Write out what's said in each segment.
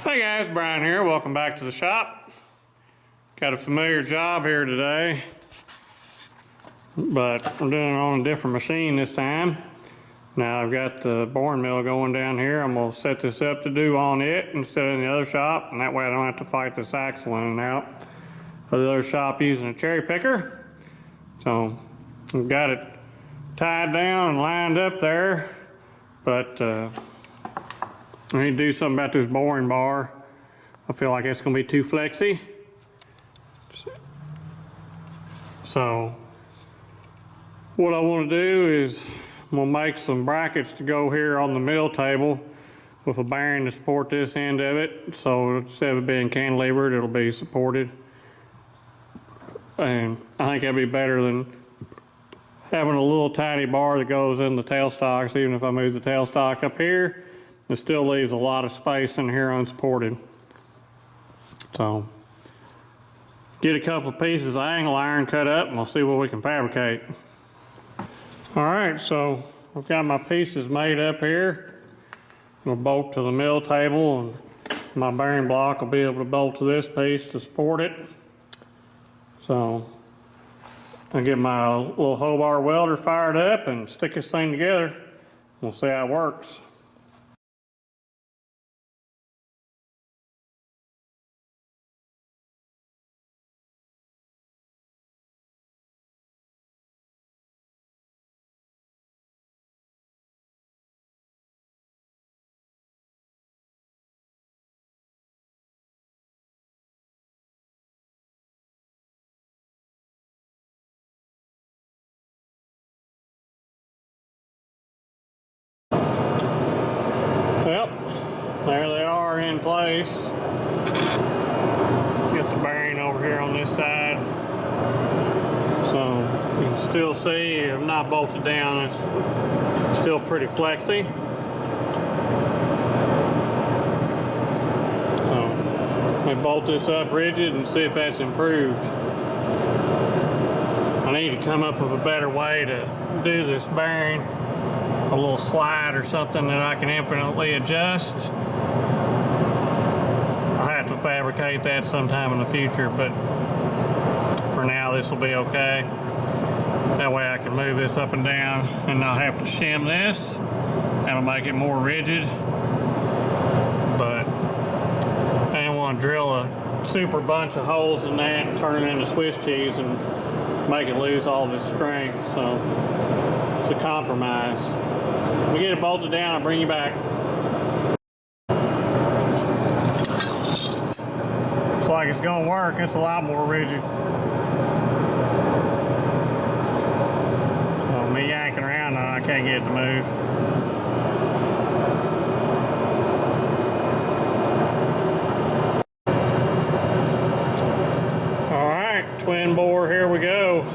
Hey guys, Brian here. Welcome back to the shop. Got a familiar job here today, but I'm doing it on a different machine this time. Now I've got the boring mill going down here. I'm going to set this up to do on it instead of in the other shop, and that way I don't have to fight this axle in and out of the other shop using a cherry picker. So I've got it tied down and lined up there, but I need to do something about this boring bar. I feel like it's going to be too flexy. So what I want to do is I'm going to make some brackets to go here on the mill table with a bearing to support this end of it. So instead of it being cantilevered, it'll be supported. And I think that'd be better than having a little tiny bar that goes in the tailstocks. Even if I move the tailstock up here, it still leaves a lot of space in here unsupported. So get a couple of pieces of angle iron cut up and we'll see what we can fabricate. All right, so I've got my pieces made up here. I'm gonna bolt to the mill table, and my bearing block will be able to bolt to this piece to support it. So I'll get my little Hobart welder fired up and stick this thing together. We'll see how it works. Well, there they are in place. Get the bearing over here on this side. So you can still see if not bolted down, it's still pretty flexy. So we bolt this up rigid and see if that's improved. I need to come up with a better way to do this bearing. A little slide or something that I can infinitely adjust. I'll have to fabricate that sometime in the future, but for now this will be okay. That way I can move this up and down and not have to shim this. That'll make it more rigid. But I don't want to drill a super bunch of holes in that and turn it into Swiss cheese and make it lose all of its strength. So it's a compromise. We get it bolted down, I'll bring you back. Looks like it's gonna work. It's a lot more rigid. So me yanking around now, I can't get it to move. All right, twin bore, here we go.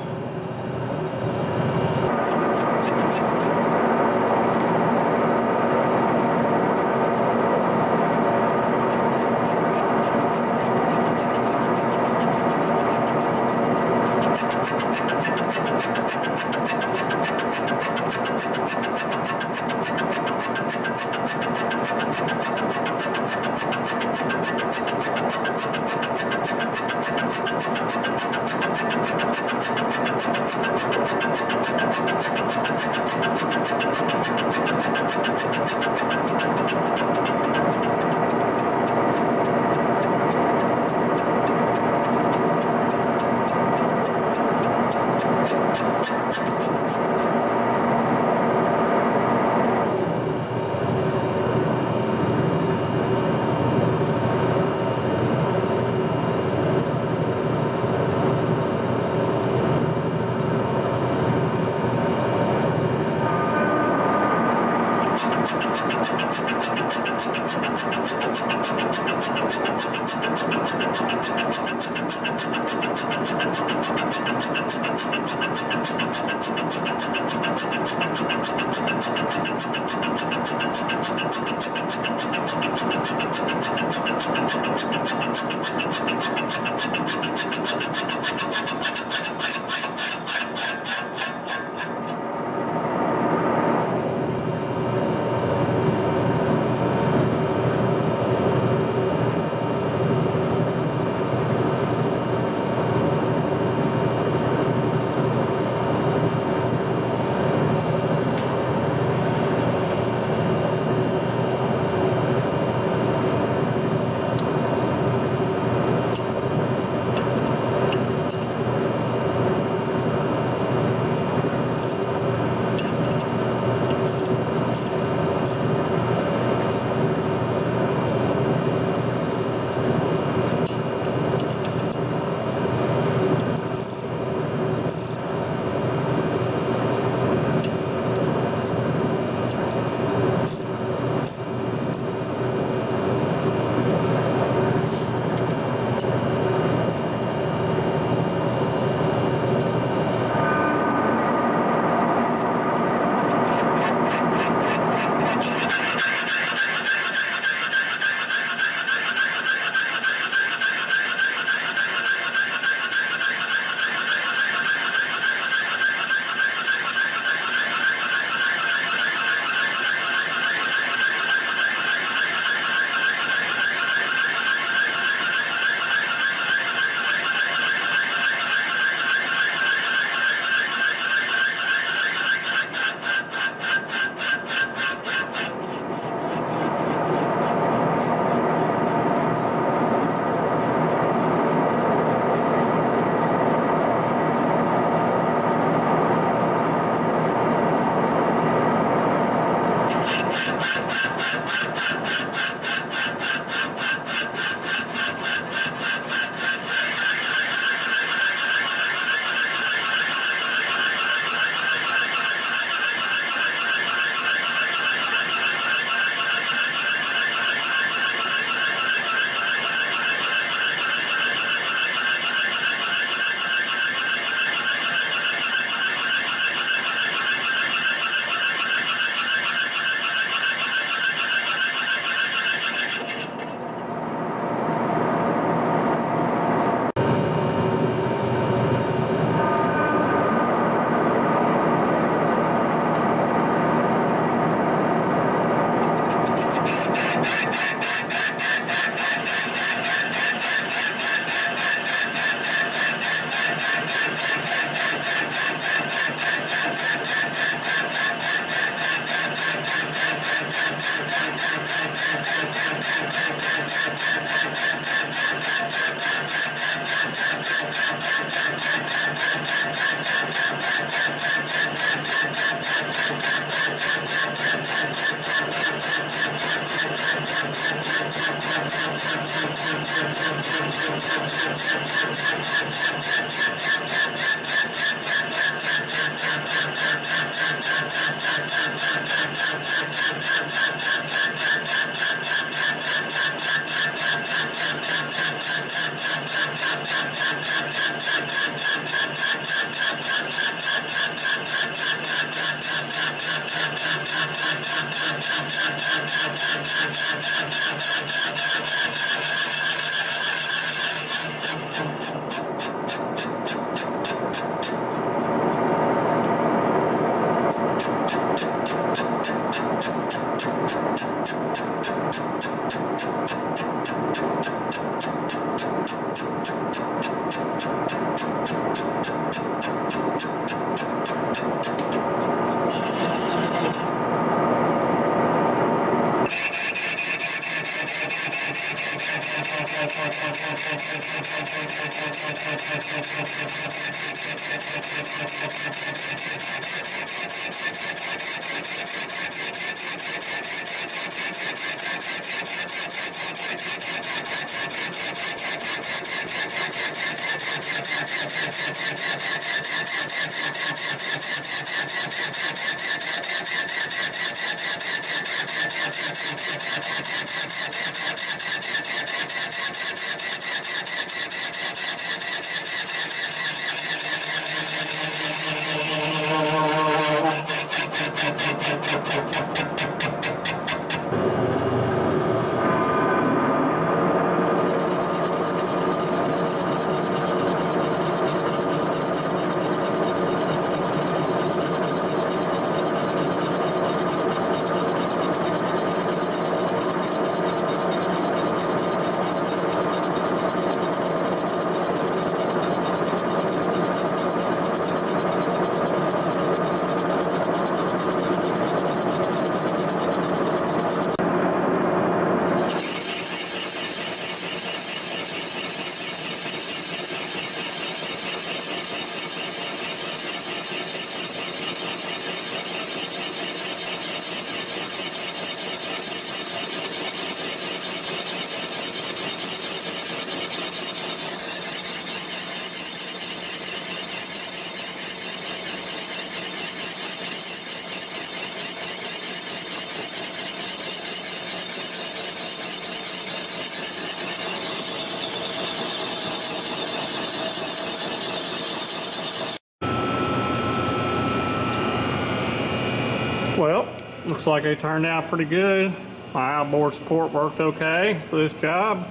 Well, looks like they turned out pretty good. My outboard support worked okay for this job.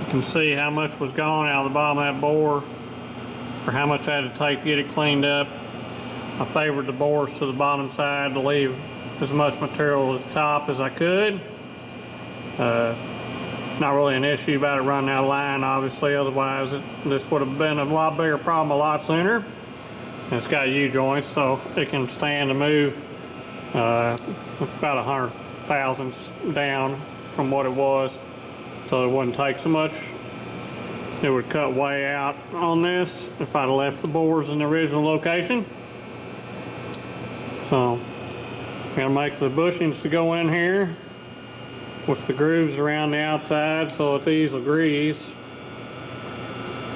You can see how much was gone out of the bottom of that bore, or how much I had to take to get it cleaned up. I favored the bores to the bottom side to leave as much material at the top as I could. Not really an issue about it running out of line, obviously, otherwise this would have been a lot bigger problem a lot sooner. And it's got U-joints, so it can stand to move about 100 thousandths down from what it was, so it wouldn't take so much. It would cut way out on this if I'd have left the bores in the original location. So I'm gonna make the bushings to go in here with the grooves around the outside so that these will grease.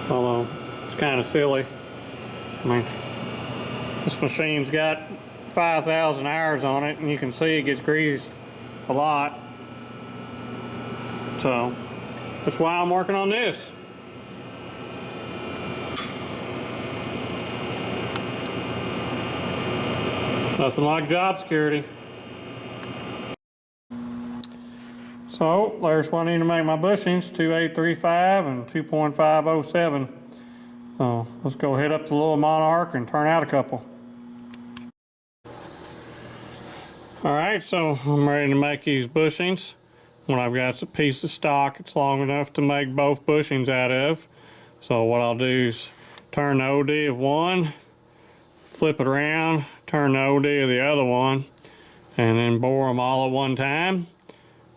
Although it's kind of silly. I mean, this machine's got 5,000 hours on it, and you can see it gets greased a lot. So that's why I'm working on this. Nothing like job security. So there's what I need to make my bushings, 2835 and 2.507. So let's go head up the little monarch and turn out a couple. Alright, so I'm ready to make these bushings. When I've got a piece of stock, it's long enough to make both bushings out of. So what I'll do is turn the OD of one, flip it around, turn the OD of the other one, and then bore them all at one time.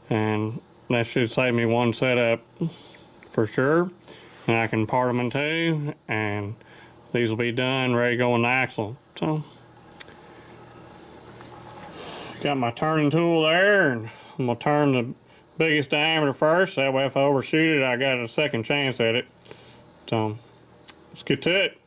And that should save me one setup for sure. And I can part them in two, and these will be done, ready to go in the axle. So, got my turning tool there, and I'm gonna turn the biggest diameter first. That way if I overshoot it, I got a second chance at it. So, let's get to it.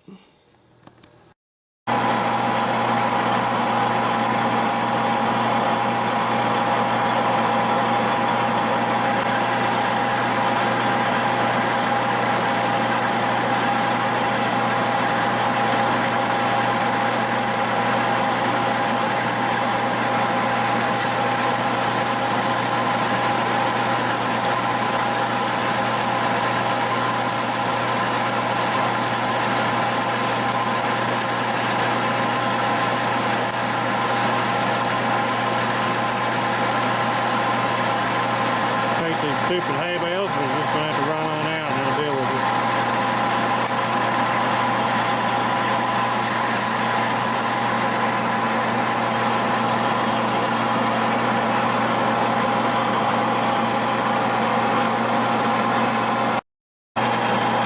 replace these stupid hay bales. We're just going to have to run on out and they'll deal with it.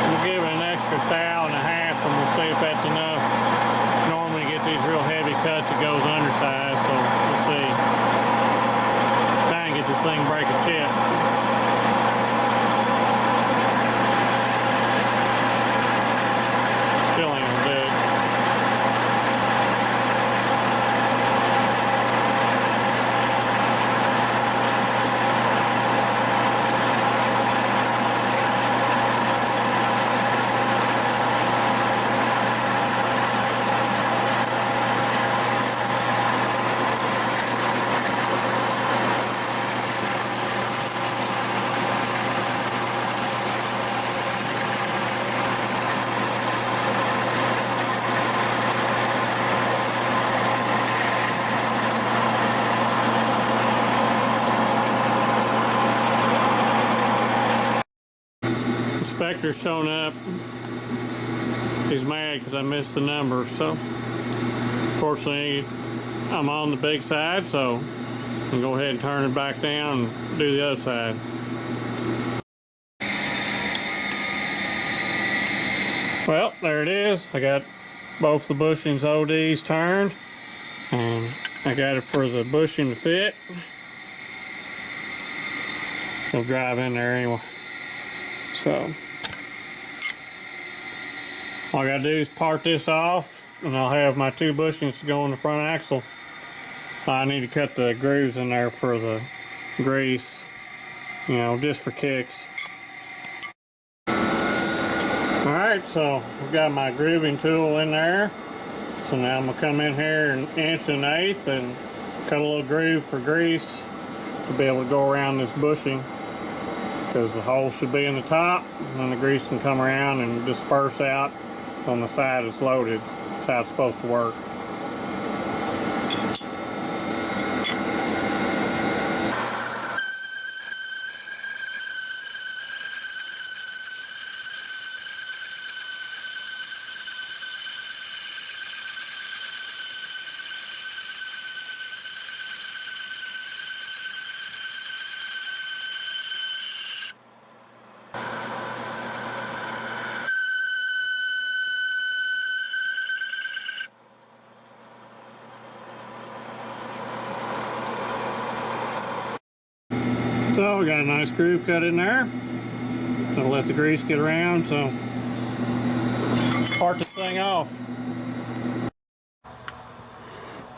We'll give it an extra thou and a half and we'll see if that's enough. Normally get these real heavy cuts, it goes undersized, so we'll see. Try and get this thing break a chip. Still ain't gonna do it. Inspector's shown up. He's mad because I missed the number, so fortunately I'm on the big side, so I can go ahead and turn it back down and do the other side. Well, there it is. I got both the bushings ODs turned, and I got it for the bushing to fit. It'll drive in there anyway. So all I gotta do is part this off and I'll have my 2 bushings to go on the front axle. I need to cut the grooves in there for the grease, you know, just for kicks. Alright, so I've got my grooving tool in there. So now I'm gonna come in here and 1/8" and cut a little groove for grease to be able to go around this bushing, because the hole should be in the top and then the grease can come around and disperse out on the side it's loaded. That's how it's supposed to work. So we got a nice groove cut in there. I'll let the grease get around, so part this thing off.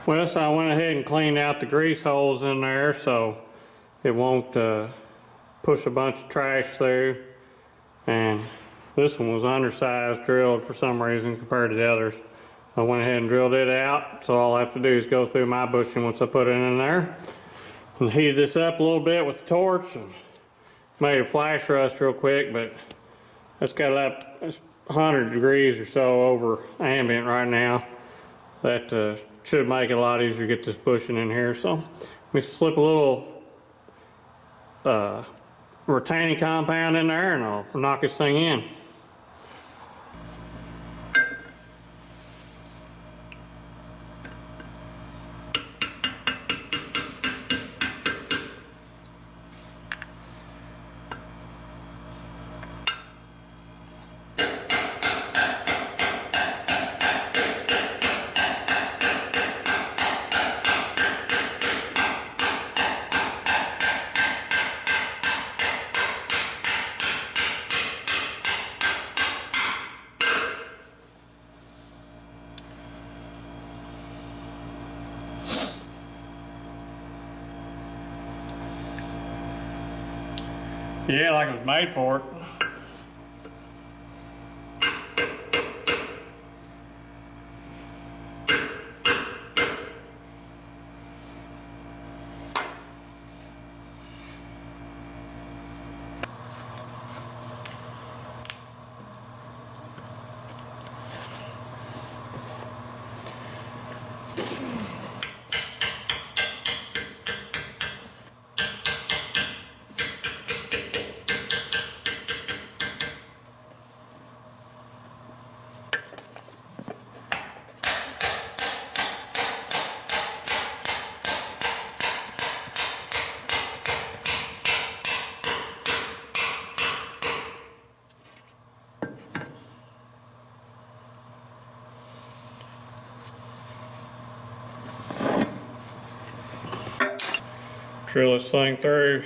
Well, so I went ahead and cleaned out the grease holes in there so it won't push a bunch of trash through. And this one was undersized drilled for some reason compared to the others. I went ahead and drilled it out, so all I have to do is go through my bushing once I put it in there. And heated this up a little bit with the torch and made a flash rust real quick, but that's got up 100 degrees or so over ambient right now. That should make it a lot easier to get this bushing in here. So let me slip a little retaining compound in there and I'll knock this thing in. Yeah, like it was made for it. Drill this thing through.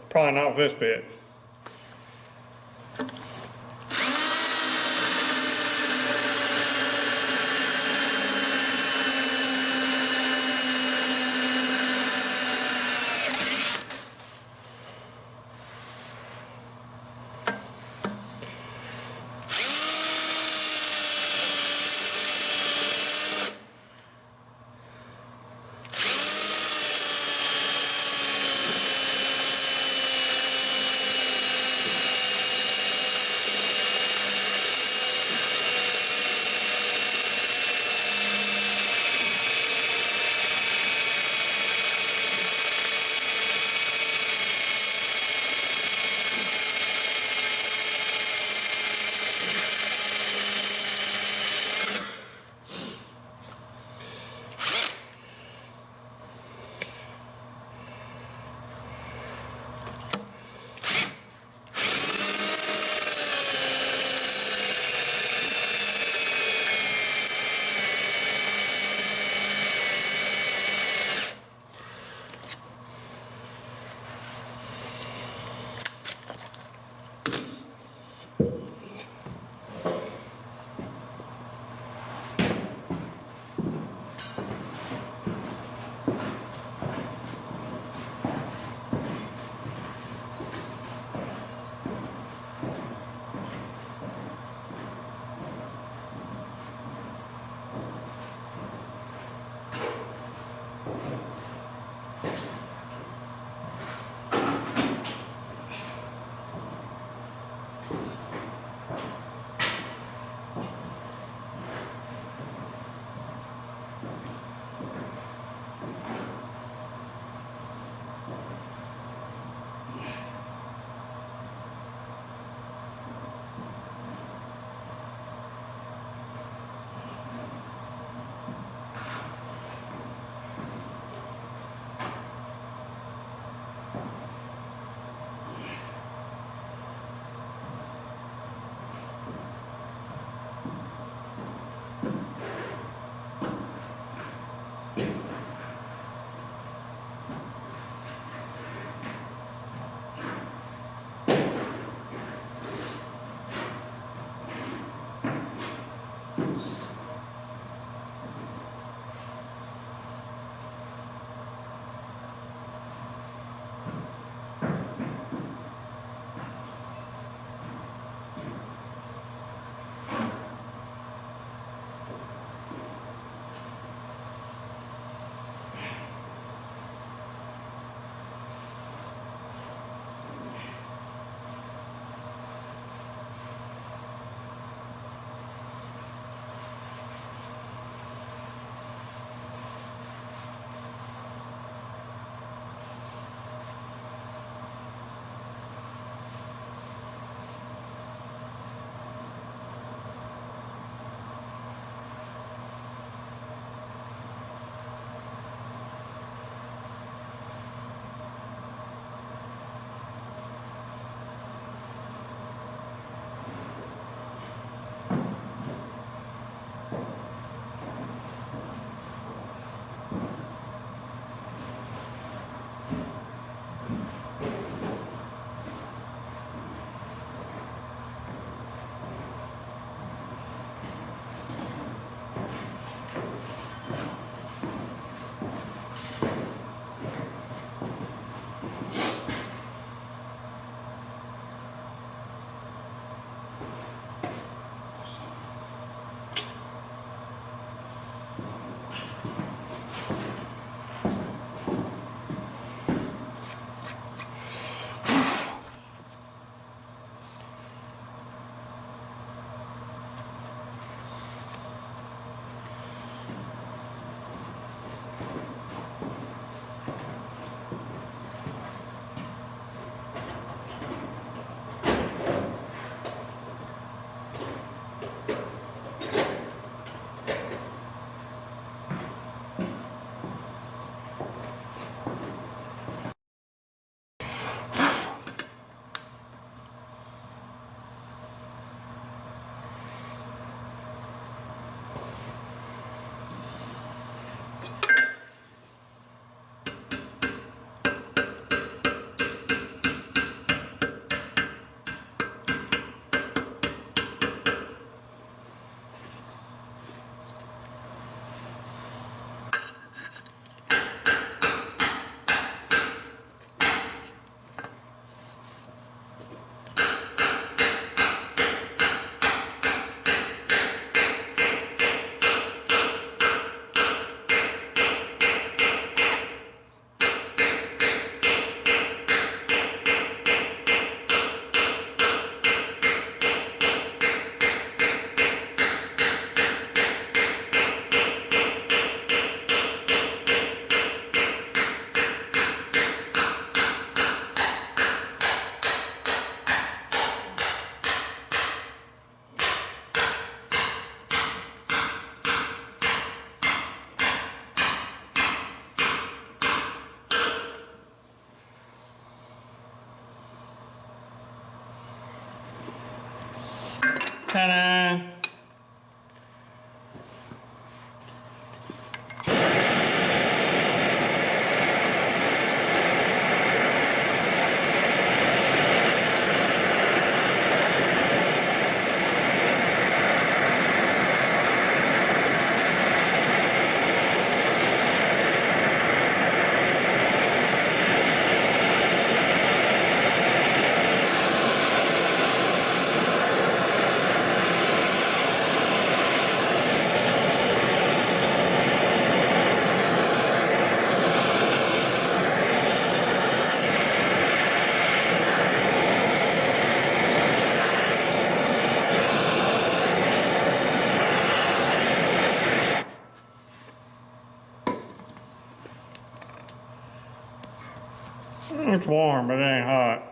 Probably not with this bit. Ta-da! It's warm, but it ain't hot.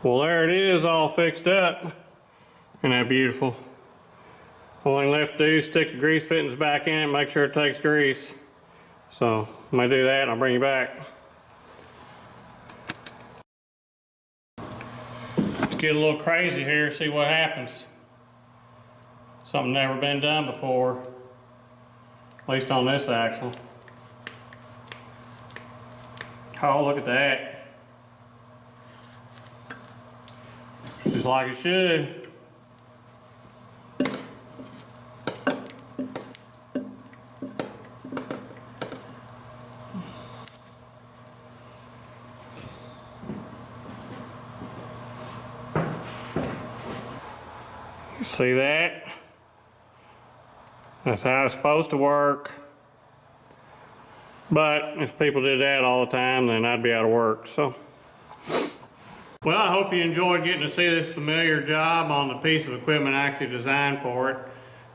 Well, there it is, all fixed up. Isn't that beautiful? Only left to do is stick the grease fittings back in and make sure it takes grease. So I'm gonna do that and I'll bring you back. Let's get a little crazy here, see what happens. Something never been done before, at least on this axle. Oh, look at that. Just like it should. See that? That's how it's supposed to work. But if people did that all the time, then I'd be out of work, so. Well, I hope you enjoyed getting to see this familiar job on the piece of equipment I actually designed for it,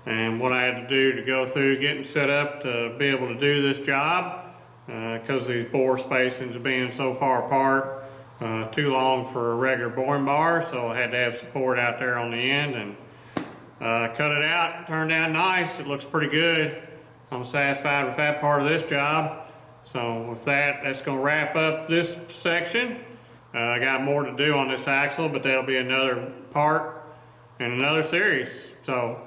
and what I had to do to go through getting set up to be able to do this job, because these bore spacings being so far apart, too long for a regular boring bar, so I had to have support out there on the end, and cut it out. Turned out nice. It looks pretty good. I'm satisfied with that part of this job. So with that, that's going to wrap up this section. I got more to do on this axle, but that'll be another part in another series. So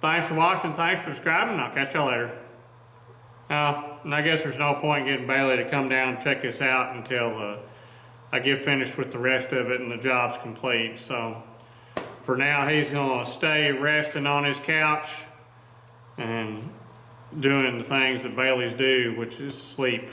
thanks for watching, thanks for subscribing, I'll catch y'all later. And I guess there's no point getting Bailey to come down and check this out until I get finished with the rest of it and the job's complete. So for now, he's going to stay resting on his couch and doing the things that Baileys do, which is sleep.